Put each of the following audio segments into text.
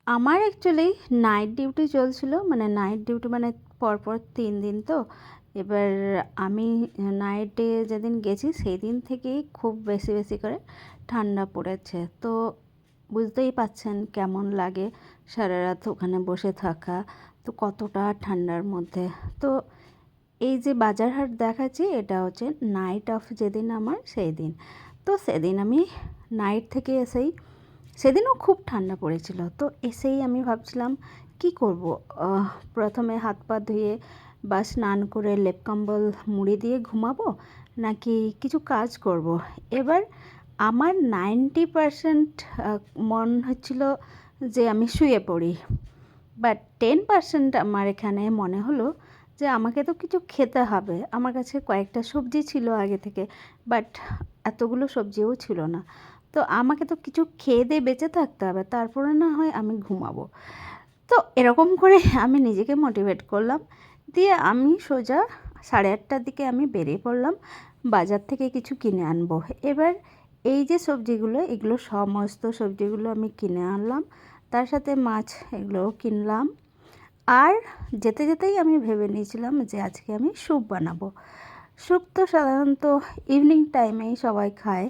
আমার actually night duty চলছিল, মানে নাইট ডিউটি মানে পরপর 3 দিন তো। এবার আমি নাইটে যেদিন গেছি সেই দিন থেকেই খুব বেশি বেশি করে ঠান্ডা পড়েছে। তো বুঝতেই পাচ্ছেন কেমন লাগে সারা রাত ওখানে বসে থাকা, তো কতটা ঠান্ডার মধ্যে। তো এই যে বাজার হাট দেখাচ্ছি এটা হচ্ছে নাইট অফ যেদিন আমার সেই দিন। তো সেদিন আমি নাইট থেকে এসেই, সেদিনও খুব ঠান্ডা পড়েছিল, তো এসেই আমি ভাবছিলাম কি করব। প্রথমে হাত পা ধুয়ে বা স্নান করে লেপ কম্বল মুড়ি দিয়ে ঘুমাবো, নাকি কিছু কাজ করব। এবার আমার 90% মন হচ্ছিল যে আমি শুয়ে পড়ি, বাট 10% আমার এখানে মনে হলো যে আমাকে তো কিছু খেতে হবে। আমার কাছে কয়েকটা সবজি ছিল আগে থেকে, বাট এতগুলো সবজিও ছিল না। তো আমাকে তো কিছু খেয়ে দিয়ে বেঁচে থাকতে হবে, তারপরে না হয় আমি ঘুমাবো। তো এরকম করে আমি নিজেকে মোটিভেট করলাম, দিয়ে আমি সোজা 8:30টার দিকে আমি বেরিয়ে পড়লাম বাজার থেকে কিছু কিনে আনবো। এবার এই যে সবজিগুলো, এগুলো সমস্ত সবজিগুলো আমি কিনে আনলাম, তার সাথে মাছ এগুলোও কিনলাম। আর যেতে যেতেই আমি ভেবে নিয়েছিলাম যে আজকে আমি স্যুপ বানাবো। স্যুপ তো সাধারণত ইভিনিং টাইমেই সবাই খায়,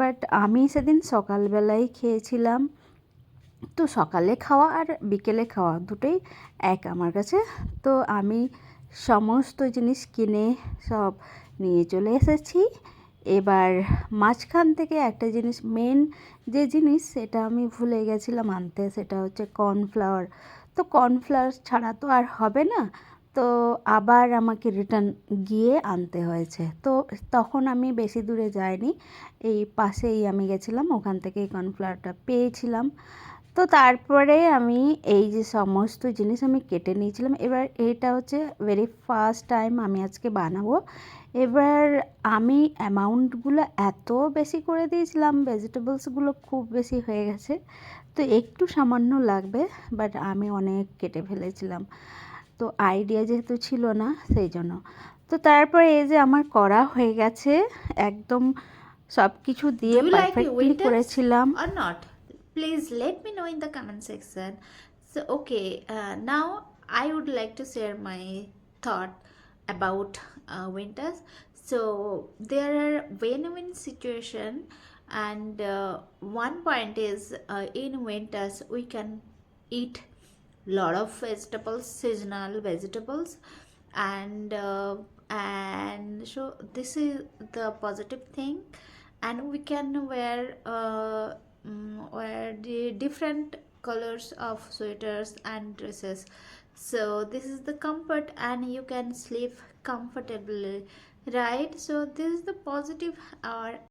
বাট আমি সেদিন সকালবেলায় খেয়েছিলাম। তো সকালে খাওয়া আর বিকেলে খাওয়া দুটোই এক আমার কাছে। তো আমি সমস্ত জিনিস কিনে সব নিয়ে চলে এসেছি। এবার মাঝখান থেকে একটা জিনিস, মেন যে জিনিস সেটা আমি ভুলে গেছিলাম আনতে, সেটা হচ্ছে কর্নফ্লাওয়ার। তো কর্নফ্লাওয়ার ছাড়া তো আর হবে না, তো আবার আমাকে রিটার্ন গিয়ে আনতে হয়েছে। তো তখন আমি বেশি দূরে যাইনি, এই পাশেই আমি গেছিলাম, ওখান থেকেই কর্নফ্লাওয়ারটা পেয়েছিলাম। তো তারপরে আমি এই যে সমস্ত জিনিস আমি কেটে নিয়েছিলাম। এবার এটা হচ্ছে ভেরি ফার্স্ট টাইম আমি আজকে বানাবো। এবার আমি অ্যামাউন্টগুলো এত বেশি করে দিয়েছিলাম, ভেজিটেবলসগুলো খুব বেশি হয়ে গেছে, তো একটু সামান্য লাগবে, বাট আমি অনেক কেটে ফেলেছিলাম। তো আইডিয়া যেহেতু ছিল না সেই জন্য। তো তারপরে এই যে আমার করা হয়ে গেছে, একদম সব কিছু দিয়ে Do you like perfectly winters করেছিলাম। or not? Please let me know in the comment section. So, okay, now I would like to share my thought about winters. So, there are win-win situation, and one point is in winters we can eat lot of vegetables, seasonal vegetables, and so this is the positive thing. And we can wear the different colors of sweaters and dresses, so this is the comfort and you can sleep comfortably, right? So this is the positive or